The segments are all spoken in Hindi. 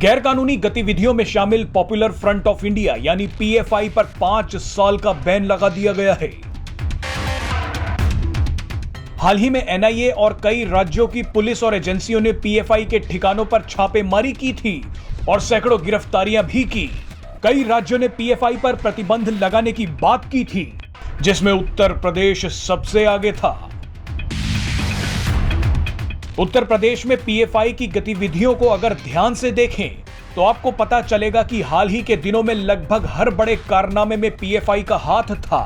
गैरकानूनी गतिविधियों में शामिल पॉपुलर फ्रंट ऑफ इंडिया यानी पीएफआई पर 5 साल का बैन लगा दिया गया है। हाल ही में एनआईए और कई राज्यों की पुलिस और एजेंसियों ने पीएफआई के ठिकानों पर छापेमारी की थी और सैकड़ों गिरफ्तारियां भी की। कई राज्यों ने पीएफआई पर प्रतिबंध लगाने की बात की थी, जिसमें उत्तर प्रदेश सबसे आगे था। उत्तर प्रदेश में पीएफआई की गतिविधियों को अगर ध्यान से देखें तो आपको पता चलेगा कि हाल ही के दिनों में लगभग हर बड़े कारनामे में पीएफआई का हाथ था।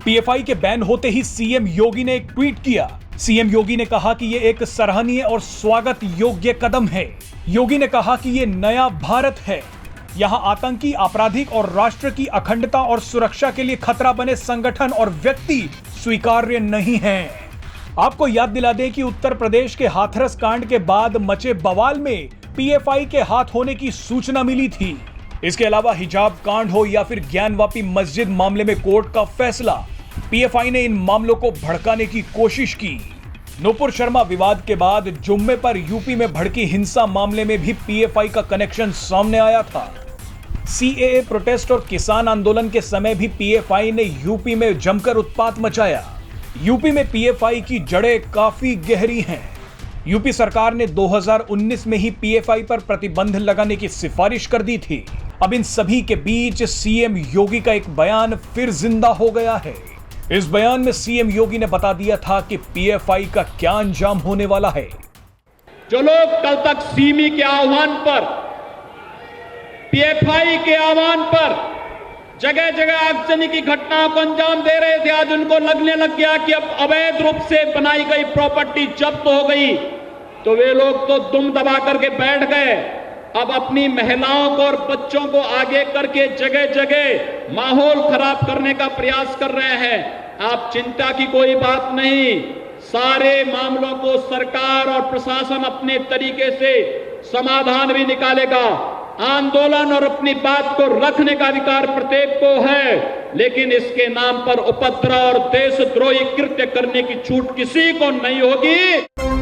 पीएफआई के बैन होते ही सीएम योगी ने एक ट्वीट किया। सीएम योगी ने कहा कि यह एक सराहनीय और स्वागत योग्य कदम है। योगी ने कहा कि यह नया भारत है। यहां आतंकी, आपराधिक और राष्ट्र की अखंडता और सुरक्षा के लिए खतरा बने संगठन और व्यक्ति स्वीकार्य नहीं हैं। आपको याद दिला दें कि उत्तर प्रदेश के हाथरस कांड के बाद मचे बवाल में पीएफआई के हाथ होने की सूचना मिली थी। इसके अलावा हिजाब कांड हो या फिर ज्ञानवापी मस्जिद मामले में कोर्ट का फैसला, पीएफआई ने इन मामलों को भड़काने की कोशिश की। नूपुर शर्मा विवाद के बाद जुम्मे पर यूपी में भड़की हिंसा मामले में भी पीएफआई का कनेक्शन सामने आया था। सीएए प्रोटेस्ट और किसान आंदोलन के समय भी पीएफआई ने यूपी में जमकर उत्पात मचाया। यूपी में पीएफआई की जड़ें काफी गहरी हैं। यूपी सरकार ने 2019 में ही पीएफआई पर प्रतिबंध लगाने की सिफारिश कर दी थी। अब इन सभी के बीच सीएम योगी का एक बयान फिर जिंदा हो गया है। इस बयान में सीएम योगी ने बता दिया था कि पीएफआई का क्या अंजाम होने वाला है। जो लोग कल तक सीमी के आह्वान पर, पीएफआई के आह्वान पर जगह जगह आगजनी की घटनाओं को अंजाम दे रहे थे, आज उनको लगने लग गया कि अब अवैध रूप से बनाई गई प्रॉपर्टी जब्त हो गई, तो वे लोग तो दुम दबा करके बैठ गए। अब अपनी महिलाओं को और बच्चों को आगे करके जगह जगह माहौल खराब करने का प्रयास कर रहे हैं। आप चिंता की कोई बात नहीं, सारे मामलों को सरकार और प्रशासन अपने तरीके से समाधान भी निकालेगा। आंदोलन और अपनी बात को रखने का अधिकार प्रत्येक को है, लेकिन इसके नाम पर उपद्रव और देशद्रोही कृत्य करने की छूट किसी को नहीं होगी।